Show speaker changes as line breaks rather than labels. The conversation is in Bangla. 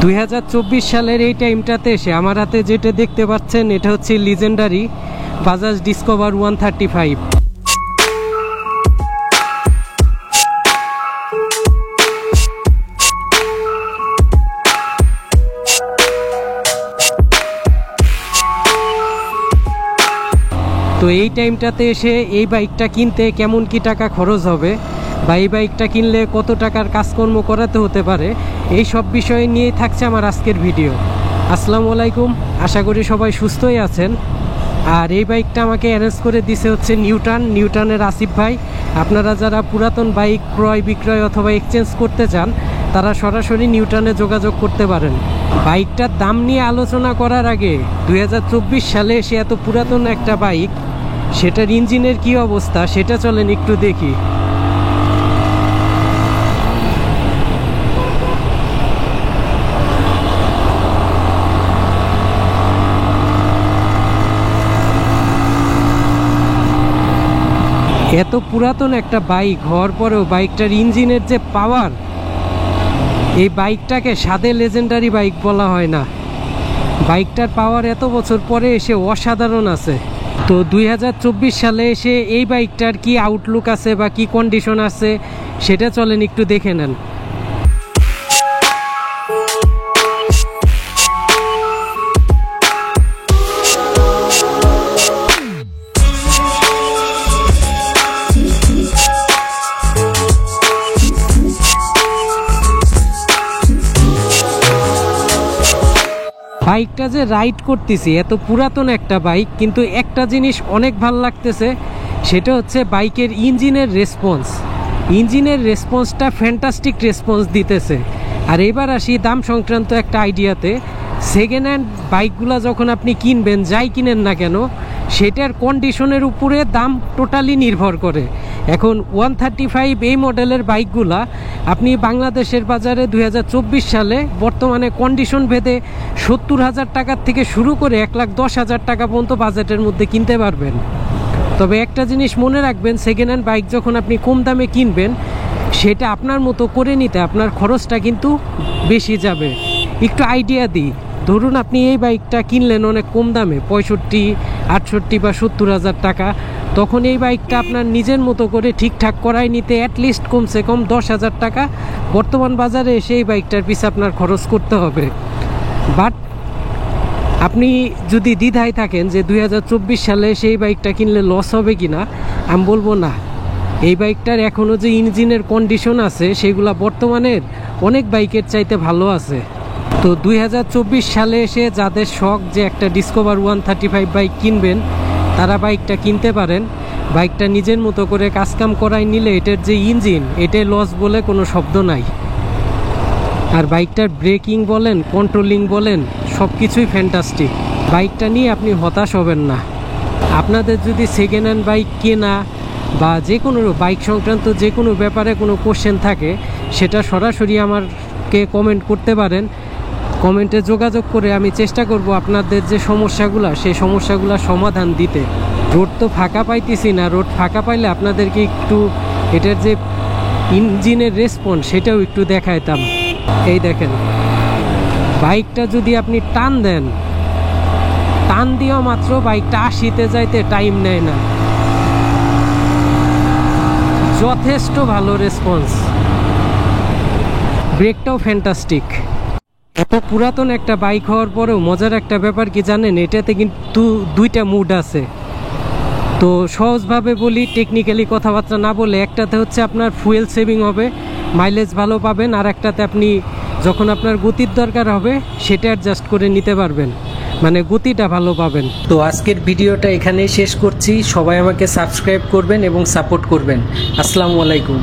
2024 সালের এই টাইমটাতে এসে আমার হাতে যেটা দেখতে পাচ্ছেন এটা হচ্ছে লিজেন্ডারি বাজাজ ডিসকভার 135। তো এই টাইমটাতে এসে এই বাইকটা কিনতে কেমন কি টাকা খরচ হবে বা এই বাইকটা কিনলে কত টাকার কাজকর্ম করাতে হতে পারে, এই সব বিষয় নিয়েই থাকছে আমার আজকের ভিডিও। আসসালামু আলাইকুম, আশা করি সবাই সুস্থই আছেন। আর এই বাইকটা আমাকে অ্যারেঞ্জ করে দিছে হচ্ছে নিউটানের আসিফ ভাই। আপনারা যারা পুরাতন বাইক ক্রয় বিক্রয় অথবা এক্সচেঞ্জ করতে চান তারা সরাসরি নিউটানে যোগাযোগ করতে পারেন। বাইকটার দাম নিয়ে আলোচনা করার আগে 2024 সালে এসে এত পুরাতন একটা বাইক, সেটার ইঞ্জিনের কি অবস্থা সেটা চলেন একটু দেখি। এত পুরাতন একটা বাইক হওয়ার পরেও বাইকটার ইঞ্জিনের যে পাওয়ার, এই বাইকটাকে সাদে লেজেন্ডারি বাইক বলা হয় না। বাইকটার পাওয়ার এত বছর পরে এসে অসাধারণ আছে। তো 2024 সালে এসে এই বাইকটার কি আউটলুক আছে বা কি কন্ডিশন আছে সেটা চলেন একটু দেখে নেন। বাইকটা যে রাইড করতেছি, এত পুরাতন একটা বাইক, কিন্তু একটা জিনিস অনেক ভালো লাগতেছে, সেটা হচ্ছে বাইকের ইঞ্জিনের রেসপন্স। ইঞ্জিনের রেসপন্সটা ফ্যান্টাস্টিক রেসপন্স দিতেছে। আর এবার আসি দাম সংক্রান্ত একটা আইডিয়াতে। সেকেন্ড হ্যান্ড বাইকগুলো যখন আপনি কিনবেন, যাই কিনেন না কেন, সেটার কন্ডিশনের উপরে দাম টোটালি নির্ভর করে। এখন 135 এই মডেলের বাইকগুলা আপনি বাংলাদেশের বাজারে 2024 সালে বর্তমানে কন্ডিশন ভেদে 70,000 টাকার থেকে শুরু করে 1,10,000 টাকা পর্যন্ত বাজেটের মধ্যে কিনতে পারবেন। তবে একটা জিনিস মনে রাখবেন, সেকেন্ড হ্যান্ড বাইক যখন আপনি কম দামে কিনবেন, সেটা আপনার মতো করে নিতে আপনার খরচটা কিন্তু বেশি যাবে। একটু আইডিয়া দিই, ধরুন আপনি এই বাইকটা কিনলেন অনেক কম দামে, 65, 68 বা 70,000 টাকা, তখন এই বাইকটা আপনার নিজের মতো করে ঠিকঠাক করাই নিতে অ্যাটলিস্ট কমসে কম 10,000 টাকা বর্তমান বাজারে এসে এই বাইকটার পিছনে আপনার খরচ করতে হবে। বাট আপনি যদি দ্বিধায় থাকেন যে 2024 সালে সেই বাইকটা কিনলে লস হবে কি না, আমি বলবো না। এই বাইকটার এখনও যে ইঞ্জিনের কন্ডিশন আছে সেগুলা বর্তমানের অনেক বাইকের চাইতে ভালো আছে। তো 2024 সালে এসে যাদের শখ যে একটা ডিসকভার 135 বাইক কিনবেন, তারা বাইকটা কিনতে পারেন। বাইকটা নিজের মতো করে কাজকাম করাই নিলে এটার যে ইঞ্জিন, এটাই লস বলে কোনো শব্দ নাই। আর বাইকটার ব্রেকিং বলেন, কন্ট্রোলিং বলেন, সব কিছুই ফ্যান্টাস্টিক। বাইকটা নিয়ে আপনি হতাশ হবেন না। আপনাদের যদি সেকেন্ড হ্যান্ড বাইক কেনা বা যে কোনো বাইক সংক্রান্ত যে কোনো ব্যাপারে কোনো কোশ্চেন থাকে, সেটা সরাসরি আমাকে কমেন্ট করতে পারেন। কমেন্টে যোগাযোগ করে আমি চেষ্টা করব আপনাদের যে সমস্যাগুলো, সেই সমস্যাগুলো সমাধান দিতে। রোড তো ফাঁকা পাইতেছি না, রোড ফাঁকা পাইলে আপনাদেরকে একটু এটার যে ইঞ্জিনের রেসপন্স সেটাও একটু দেখাইতাম। এই দেখেন, বাইকটা যদি আপনি টান দেন, টান দিয়েও মাত্র বাইকটা 80-তে যাইতে টাইম নেয় না। যথেষ্ট ভালো রেসপন্স, ব্রেকটাও ফ্যান্টাস্টিক। এত পুরাতন একটা বাইক হওয়ার পরেও মজার একটা ব্যাপার কি জানেন, এটাতে কিন্তু দুইটা মুড আছে। তো সহজভাবে বলি, টেকনিক্যালি কথাবার্তা না বলে, একটাতে হচ্ছে আপনার ফুয়েল সেভিং হবে, মাইলেজ ভালো পাবেন, আর একটাতে আপনি যখন আপনার গতির দরকার হবে সেটা অ্যাডজাস্ট করে নিতে পারবেন, মানে গতিটা ভালো পাবেন। তো আজকের ভিডিওটা এখানেই শেষ করছি। সবাই আমাকে সাবস্ক্রাইব করবেন এবং সাপোর্ট করবেন। আসসালামু আলাইকুম।